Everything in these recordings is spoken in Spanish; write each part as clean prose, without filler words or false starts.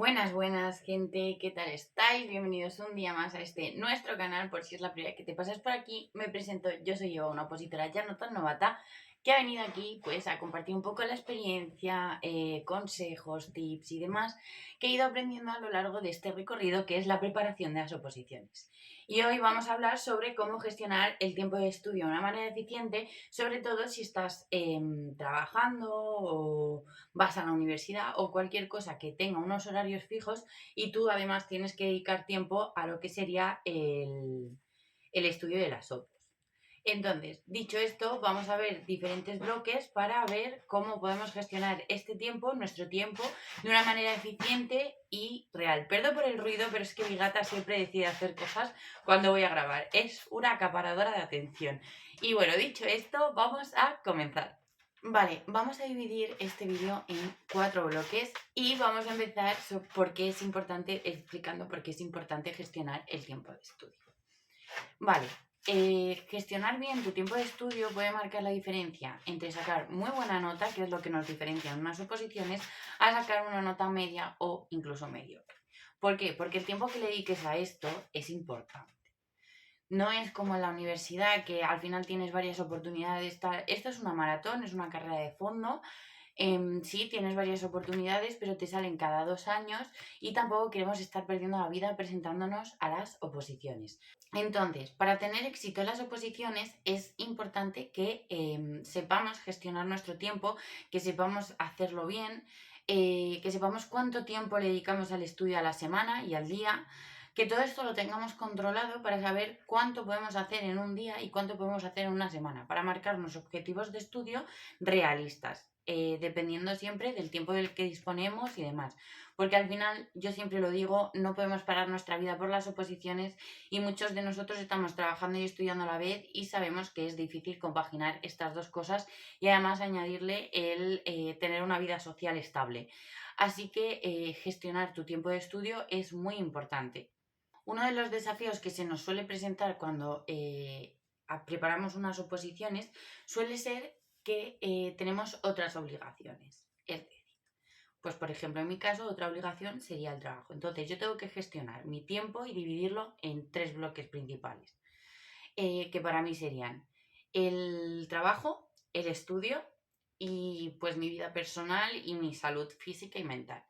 Buenas, buenas, gente, ¿qué tal estáis? Bienvenidos un día más a este nuestro canal. Por si es la primera vez que te pasas por aquí, me presento, yo soy Eva, una opositora ya no tan novata, que ha venido aquí pues a compartir un poco la experiencia, consejos, tips y demás que he ido aprendiendo a lo largo de este recorrido, que es la preparación de las oposiciones. Y hoy vamos a hablar sobre cómo gestionar el tiempo de estudio de una manera eficiente, sobre todo si estás trabajando o vas a la universidad o cualquier cosa que tenga unos horarios fijos y tú además tienes que dedicar tiempo a lo que sería el estudio de las OPOs. Entonces, dicho esto, vamos a ver diferentes bloques para ver cómo podemos gestionar este tiempo, nuestro tiempo, de una manera eficiente y real. Perdón por el ruido, pero es que mi gata siempre decide hacer cosas cuando voy a grabar. Es una acaparadora de atención. Y bueno, dicho esto, vamos a comenzar. Vale, vamos a dividir este vídeo en 4 bloques y vamos a empezar por qué es importante, explicando por qué es importante gestionar el tiempo de estudio. Vale, gestionar bien tu tiempo de estudio puede marcar la diferencia entre sacar muy buena nota, que es lo que nos diferencia en unas oposiciones, a sacar una nota media o incluso mediocre. ¿Por qué? Porque el tiempo que le dediques a esto es importante. No es como en la universidad, que al final tienes varias oportunidades. Esto es una maratón, es una carrera de fondo. Sí, tienes varias oportunidades, pero te salen cada 2 años y tampoco queremos estar perdiendo la vida presentándonos a las oposiciones. Entonces, para tener éxito en las oposiciones es importante que sepamos gestionar nuestro tiempo, que sepamos hacerlo bien, que sepamos cuánto tiempo le dedicamos al estudio a la semana y al día, que todo esto lo tengamos controlado para saber cuánto podemos hacer en un día y cuánto podemos hacer en una semana, para marcarnos objetivos de estudio realistas, dependiendo siempre del tiempo del que disponemos y demás. Porque al final, yo siempre lo digo, no podemos parar nuestra vida por las oposiciones y muchos de nosotros estamos trabajando y estudiando a la vez y sabemos que es difícil compaginar estas dos cosas y además añadirle el tener una vida social estable. Así que gestionar tu tiempo de estudio es muy importante. Uno de los desafíos que se nos suele presentar cuando preparamos unas oposiciones suele ser que tenemos otras obligaciones. Es decir, pues por ejemplo, en mi caso, otra obligación sería el trabajo. Entonces, yo tengo que gestionar mi tiempo y dividirlo en 3 bloques principales, que para mí serían el trabajo, el estudio y pues mi vida personal y mi salud física y mental.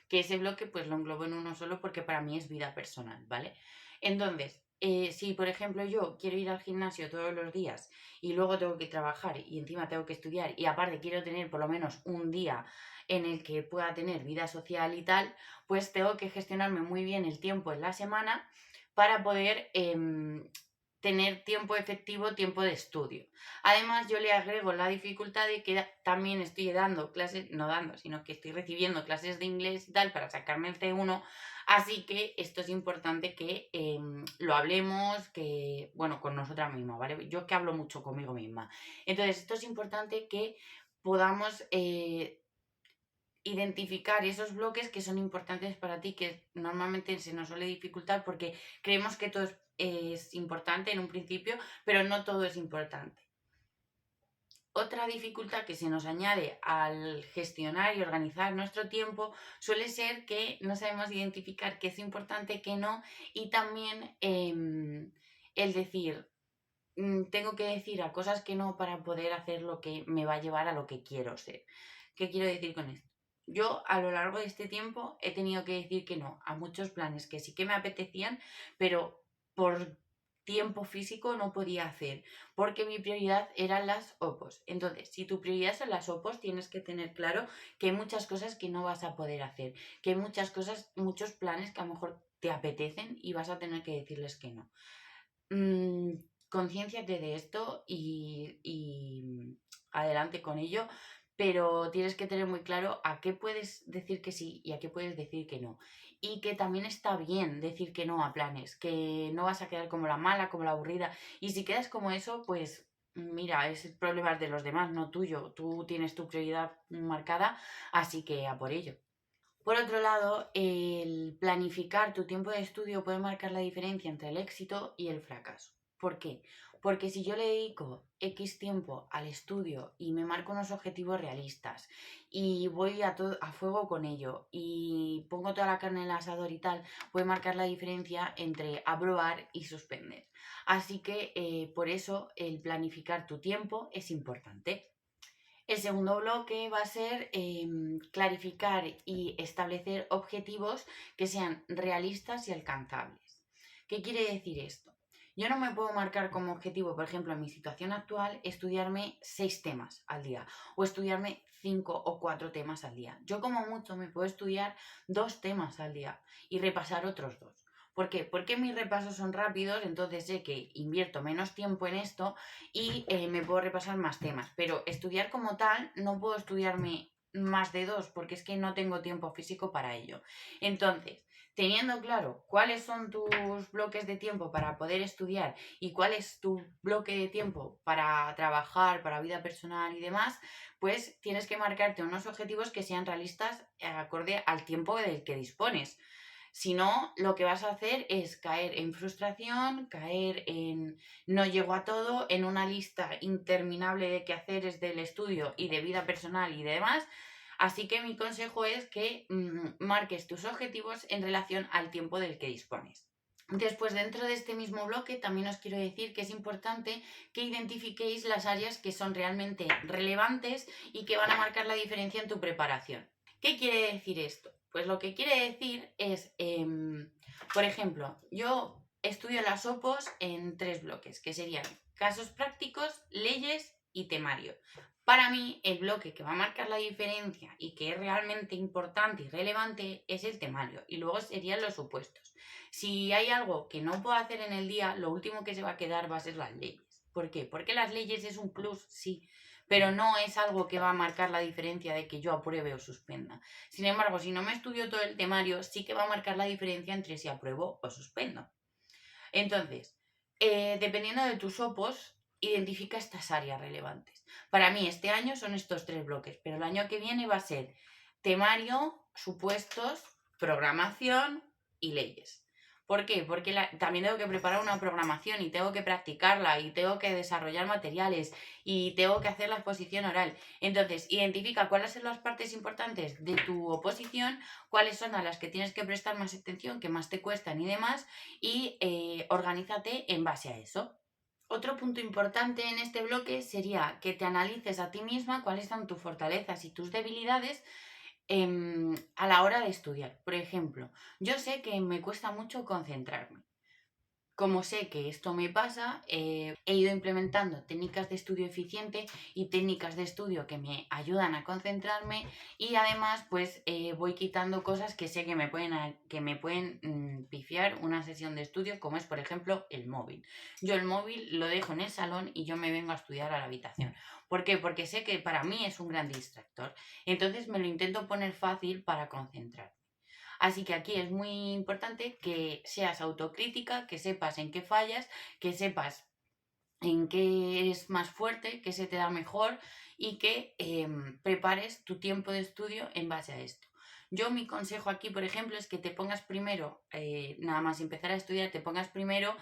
Que ese bloque pues lo englobo en uno solo porque para mí es vida personal, ¿vale? Entonces, si por ejemplo yo quiero ir al gimnasio todos los días y luego tengo que trabajar y encima tengo que estudiar y aparte quiero tener por lo menos un día en el que pueda tener vida social y tal, pues tengo que gestionarme muy bien el tiempo en la semana para poder tener tiempo efectivo, tiempo de estudio. Además, yo le agrego la dificultad de que también estoy dando clases, no dando, sino que estoy recibiendo clases de inglés y tal para sacarme el C1, así que esto es importante que lo hablemos, que, bueno, con nosotras mismas, ¿vale? Yo que hablo mucho conmigo misma. Entonces, esto es importante que podamos identificar esos bloques que son importantes para ti, que normalmente se nos suele dificultar porque creemos que todo es importante en un principio, pero no todo es importante. Otra dificultad que se nos añade al gestionar y organizar nuestro tiempo suele ser que no sabemos identificar qué es importante, qué no, y también el decir, tengo que decir a cosas que no para poder hacer lo que me va a llevar a lo que quiero ser. ¿Qué quiero decir con esto? Yo a lo largo de este tiempo he tenido que decir que no a muchos planes que sí que me apetecían, pero por tiempo físico no podía hacer, porque mi prioridad eran las OPOs. Entonces, si tu prioridad son las OPOs, tienes que tener claro que hay muchas cosas que no vas a poder hacer, que hay muchas cosas, muchos planes que a lo mejor te apetecen y vas a tener que decirles que no. Concienciate de esto y adelante con ello, pero tienes que tener muy claro a qué puedes decir que sí y a qué puedes decir que no. Y que también está bien decir que no a planes, que no vas a quedar como la mala, como la aburrida. Y si quedas como eso, pues mira, es el problema de los demás, no tuyo. Tú tienes tu prioridad marcada, así que a por ello. Por otro lado, el planificar tu tiempo de estudio puede marcar la diferencia entre el éxito y el fracaso. ¿Por qué? Porque si yo le dedico X tiempo al estudio y me marco unos objetivos realistas y voy a fuego con ello y pongo toda la carne en el asador y tal, puede marcar la diferencia entre aprobar y suspender. Así que por eso el planificar tu tiempo es importante. El segundo bloque va a ser clarificar y establecer objetivos que sean realistas y alcanzables. ¿Qué quiere decir esto? Yo no me puedo marcar como objetivo, por ejemplo, en mi situación actual, estudiarme 6 temas al día o estudiarme 5 o 4 temas al día. Yo como mucho me puedo estudiar 2 temas al día y repasar otros 2. ¿Por qué? Porque mis repasos son rápidos, entonces sé que invierto menos tiempo en esto y me puedo repasar más temas. Pero estudiar como tal, no puedo estudiarme más de 2 porque es que no tengo tiempo físico para ello. Entonces, teniendo claro cuáles son tus bloques de tiempo para poder estudiar y cuál es tu bloque de tiempo para trabajar, para vida personal y demás, pues tienes que marcarte unos objetivos que sean realistas acorde al tiempo del que dispones. Si no, lo que vas a hacer es caer en frustración, caer en no llego a todo, en una lista interminable de quehaceres del estudio y de vida personal y demás. Así que mi consejo es que marques tus objetivos en relación al tiempo del que dispones. Después, dentro de este mismo bloque, también os quiero decir que es importante que identifiquéis las áreas que son realmente relevantes y que van a marcar la diferencia en tu preparación. ¿Qué quiere decir esto? Pues lo que quiere decir es, por ejemplo, yo estudio las OPOS en 3 bloques, que serían casos prácticos, leyes y temario. Para mí, el bloque que va a marcar la diferencia y que es realmente importante y relevante es el temario, y luego serían los supuestos. Si hay algo que no puedo hacer en el día, lo último que se va a quedar va a ser las leyes. ¿Por qué? Porque las leyes es un plus, sí, pero no es algo que va a marcar la diferencia de que yo apruebe o suspenda. Sin embargo, si no me estudio todo el temario, sí que va a marcar la diferencia entre si apruebo o suspendo. Entonces, dependiendo de tus opos, identifica estas áreas relevantes. Para mí, este año son estos 3 bloques, pero el año que viene va a ser temario, supuestos, programación y leyes. ¿Por qué? Porque también tengo que preparar una programación y tengo que practicarla y tengo que desarrollar materiales y tengo que hacer la exposición oral. Entonces, identifica cuáles son las partes importantes de tu oposición, cuáles son a las que tienes que prestar más atención, que más te cuestan y demás, y organízate en base a eso. Otro punto importante en este bloque sería que te analices a ti misma cuáles son tus fortalezas y tus debilidades a la hora de estudiar. Por ejemplo, yo sé que me cuesta mucho concentrarme. Como sé que esto me pasa, he ido implementando técnicas de estudio eficiente y técnicas de estudio que me ayudan a concentrarme, y además pues voy quitando cosas que sé que me pueden pifiar una sesión de estudio, como es por ejemplo el móvil. Yo el móvil lo dejo en el salón y yo me vengo a estudiar a la habitación. ¿Por qué? Porque sé que para mí es un gran distractor. Entonces me lo intento poner fácil para concentrar. Así que aquí es muy importante que seas autocrítica, que sepas en qué fallas, que sepas en qué eres más fuerte, qué se te da mejor y que prepares tu tiempo de estudio en base a esto. Yo mi consejo aquí, por ejemplo, es que te pongas primero, nada más empezar a estudiar, te pongas primero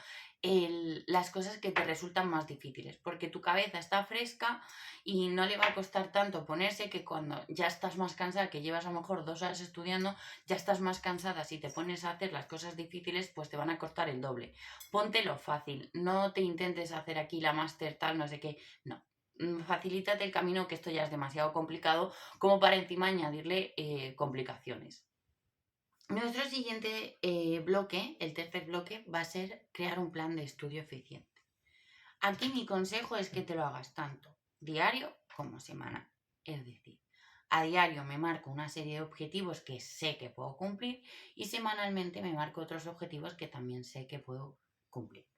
las cosas que te resultan más difíciles, porque tu cabeza está fresca y no le va a costar tanto ponerse, que cuando ya estás más cansada, que llevas a lo mejor 2 horas estudiando, ya estás más cansada. Si te pones a hacer las cosas difíciles, pues te van a costar el doble. Póntelo fácil, no te intentes hacer aquí la máster tal, no sé qué, no. Facilítate el camino, que esto ya es demasiado complicado como para encima añadirle complicaciones. Nuestro siguiente bloque, el tercer bloque, va a ser crear un plan de estudio eficiente. Aquí mi consejo es que te lo hagas tanto diario como semanal. Es decir, a diario me marco una serie de objetivos que sé que puedo cumplir y semanalmente me marco otros objetivos que también sé que puedo cumplir.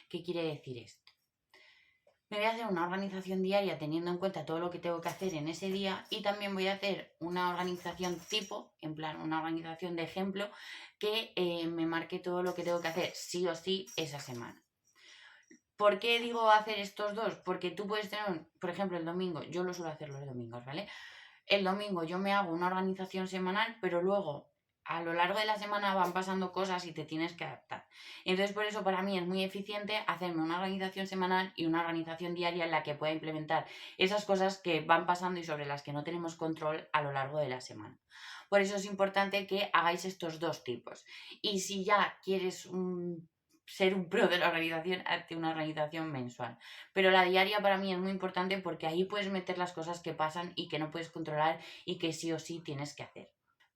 ¿Qué quiere decir esto? Me voy a hacer una organización diaria teniendo en cuenta todo lo que tengo que hacer en ese día, y también voy a hacer una organización tipo, en plan una organización de ejemplo, que me marque todo lo que tengo que hacer sí o sí esa semana. ¿Por qué digo hacer estos dos? Porque tú puedes tener, por ejemplo, el domingo, yo lo suelo hacer los domingos, ¿vale? El domingo yo me hago una organización semanal, pero luego a lo largo de la semana van pasando cosas y te tienes que adaptar. Entonces, por eso para mí es muy eficiente hacerme una organización semanal y una organización diaria en la que pueda implementar esas cosas que van pasando y sobre las que no tenemos control a lo largo de la semana. Por eso es importante que hagáis estos dos tipos. Y si ya quieres ser un pro de la organización, hazte una organización mensual. Pero la diaria para mí es muy importante porque ahí puedes meter las cosas que pasan y que no puedes controlar y que sí o sí tienes que hacer.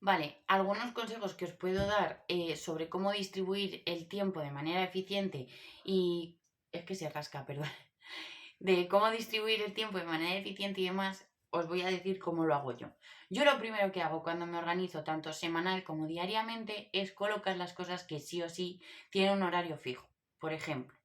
Vale, algunos consejos que os puedo dar sobre cómo distribuir el tiempo de manera eficiente y... Es que se rasca, perdón. De cómo distribuir el tiempo de manera eficiente y demás, os voy a decir cómo lo hago yo. Yo lo primero que hago cuando me organizo tanto semanal como diariamente es colocar las cosas que sí o sí tienen un horario fijo. Por ejemplo,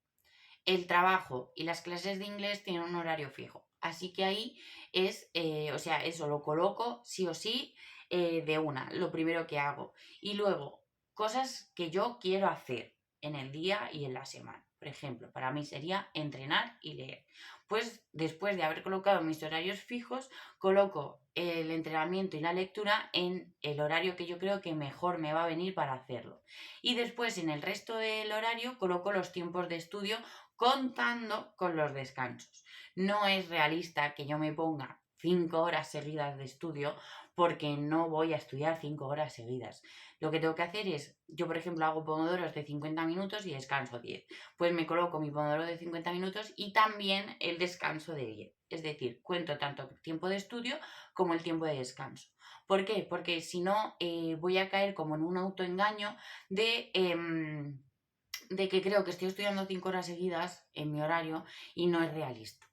el trabajo y las clases de inglés tienen un horario fijo. Así que ahí es, o sea, eso lo coloco sí o sí de una, lo primero que hago. Y luego, cosas que yo quiero hacer en el día y en la semana. Por ejemplo, para mí sería entrenar y leer. Pues después de haber colocado mis horarios fijos, coloco el entrenamiento y la lectura en el horario que yo creo que mejor me va a venir para hacerlo. Y después en el resto del horario coloco los tiempos de estudio contando con los descansos. No es realista que yo me ponga 5 horas seguidas de estudio porque no voy a estudiar 5 horas seguidas. Lo que tengo que hacer es, yo por ejemplo hago pomodoros de 50 minutos y descanso 10. Pues me coloco mi pomodoro de 50 minutos y también el descanso de 10. Es decir, cuento tanto el tiempo de estudio como el tiempo de descanso. ¿Por qué? Porque si no voy a caer como en un autoengaño de que creo que estoy estudiando 5 horas seguidas en mi horario y no es realista.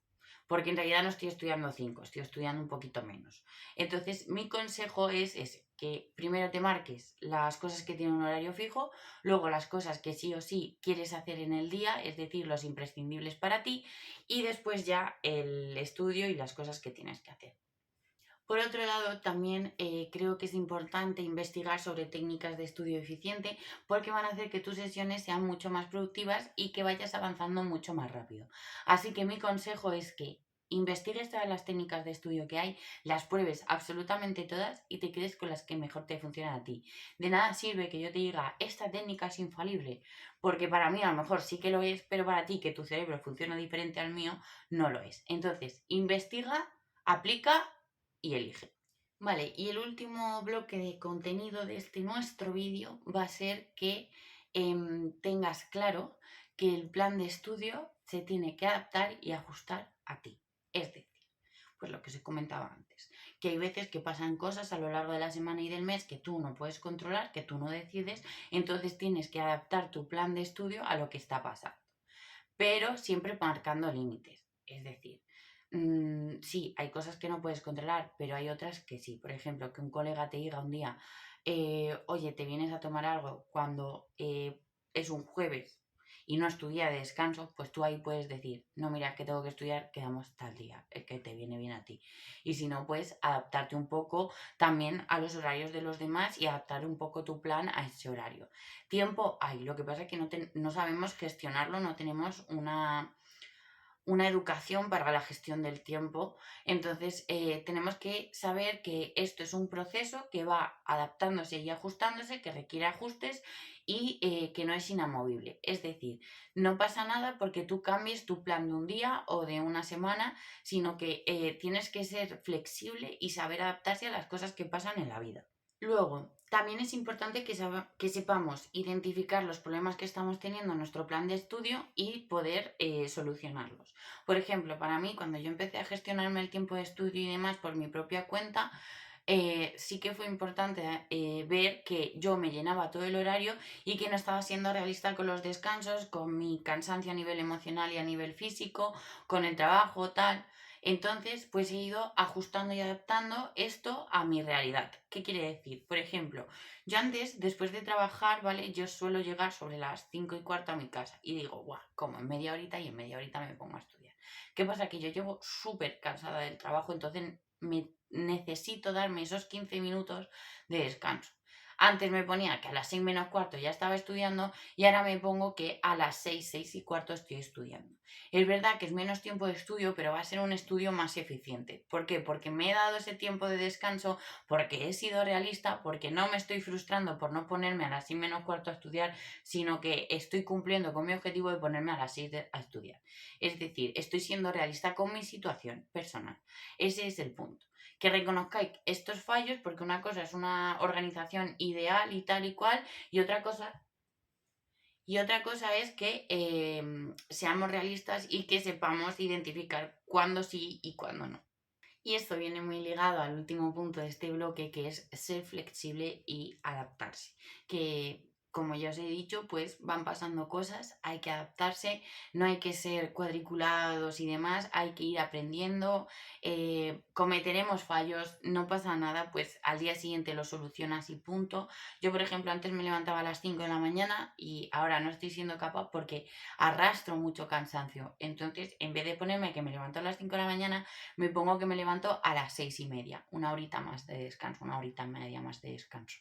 Porque en realidad no estoy estudiando 5, estoy estudiando un poquito menos. Entonces, mi consejo es ese, que primero te marques las cosas que tienen un horario fijo, luego las cosas que sí o sí quieres hacer en el día, es decir, los imprescindibles para ti, y después ya el estudio y las cosas que tienes que hacer. Por otro lado, también creo que es importante investigar sobre técnicas de estudio eficiente porque van a hacer que tus sesiones sean mucho más productivas y que vayas avanzando mucho más rápido. Así que mi consejo es que investigues todas las técnicas de estudio que hay, las pruebes absolutamente todas y te quedes con las que mejor te funcionan a ti. De nada sirve que yo te diga, esta técnica es infalible, porque para mí a lo mejor sí que lo es, pero para ti que tu cerebro funciona diferente al mío, no lo es. Entonces, investiga, aplica y elige. Vale, y el último bloque de contenido de este nuestro vídeo va a ser que tengas claro que el plan de estudio se tiene que adaptar y ajustar a ti. Es decir, pues lo que os comentaba antes, que hay veces que pasan cosas a lo largo de la semana y del mes que tú no puedes controlar, que tú no decides, entonces tienes que adaptar tu plan de estudio a lo que está pasando, pero siempre marcando límites. Es decir, sí, hay cosas que no puedes controlar, pero hay otras que sí. Por ejemplo, que un colega te diga un día, oye, te vienes a tomar algo cuando es un jueves y no es tu día de descanso, pues tú ahí puedes decir, no, mira, que tengo que estudiar, quedamos tal día, el que te viene bien a ti. Y si no, pues adaptarte un poco también a los horarios de los demás y adaptar un poco tu plan a ese horario. Tiempo hay, lo que pasa es que no sabemos gestionarlo, no tenemos una educación para la gestión del tiempo. Entonces, tenemos que saber que esto es un proceso que va adaptándose y ajustándose, que requiere ajustes y que no es inamovible. Es decir, no pasa nada porque tú cambies tu plan de un día o de una semana, sino que tienes que ser flexible y saber adaptarse a las cosas que pasan en la vida. Luego, también es importante que sepamos identificar los problemas que estamos teniendo en nuestro plan de estudio y poder solucionarlos. Por ejemplo, para mí, cuando yo empecé a gestionarme el tiempo de estudio y demás por mi propia cuenta, sí que fue importante ver que yo me llenaba todo el horario y que no estaba siendo realista con los descansos, con mi cansancio a nivel emocional y a nivel físico, con el trabajo, tal. Entonces, pues he ido ajustando y adaptando esto a mi realidad. ¿Qué quiere decir? Por ejemplo, yo antes, después de trabajar, ¿vale? Yo suelo llegar sobre las 5:15 a mi casa y digo, guau, como en media horita y en media horita me pongo a estudiar. ¿Qué pasa? Que yo llevo súper cansada del trabajo, entonces me necesito darme esos 15 minutos de descanso. Antes me ponía que a las 6 menos cuarto ya estaba estudiando y ahora me pongo que a las 6, 6 y cuarto estoy estudiando. Es verdad que es menos tiempo de estudio, pero va a ser un estudio más eficiente. ¿Por qué? Porque me he dado ese tiempo de descanso, porque he sido realista, porque no me estoy frustrando por no ponerme a las 6 menos cuarto a estudiar, sino que estoy cumpliendo con mi objetivo de ponerme a las 6 a estudiar. Es decir, estoy siendo realista con mi situación personal. Ese es el punto. Que reconozcáis estos fallos, porque una cosa es una organización ideal y tal y cual, y otra cosa es que seamos realistas y que sepamos identificar cuándo sí y cuándo no. Y esto viene muy ligado al último punto de este bloque, que es ser flexible y adaptarse. Que, como ya os he dicho, pues van pasando cosas, hay que adaptarse, no hay que ser cuadriculados y demás, hay que ir aprendiendo, cometeremos fallos, no pasa nada, pues al día siguiente lo solucionas y punto. Yo, por ejemplo, antes me levantaba a las 5 de la mañana y ahora no estoy siendo capaz porque arrastro mucho cansancio. Entonces, en vez de ponerme que me levanto a las 5 de la mañana, me pongo que me levanto a las 6:30, una horita más de descanso, una horita y media más de descanso.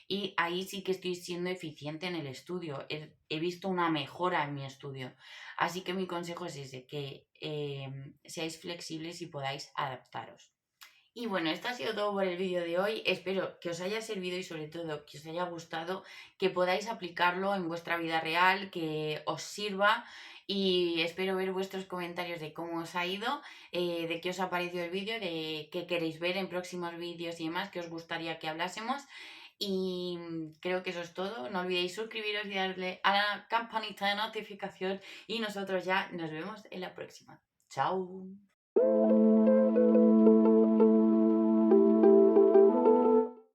Y ahí sí que estoy siendo eficiente en el estudio, he visto una mejora en mi estudio. Así que mi consejo es ese, que seáis flexibles y podáis adaptaros. Y bueno, esto ha sido todo por el vídeo de hoy. Espero que os haya servido y sobre todo que os haya gustado, que podáis aplicarlo en vuestra vida real, que os sirva y espero ver vuestros comentarios de cómo os ha ido, de qué os ha parecido el vídeo, de qué queréis ver en próximos vídeos y demás, que os gustaría que hablásemos. Y creo que eso es todo. No olvidéis suscribiros y darle a la campanita de notificación y nosotros ya nos vemos en la próxima. ¡Chao!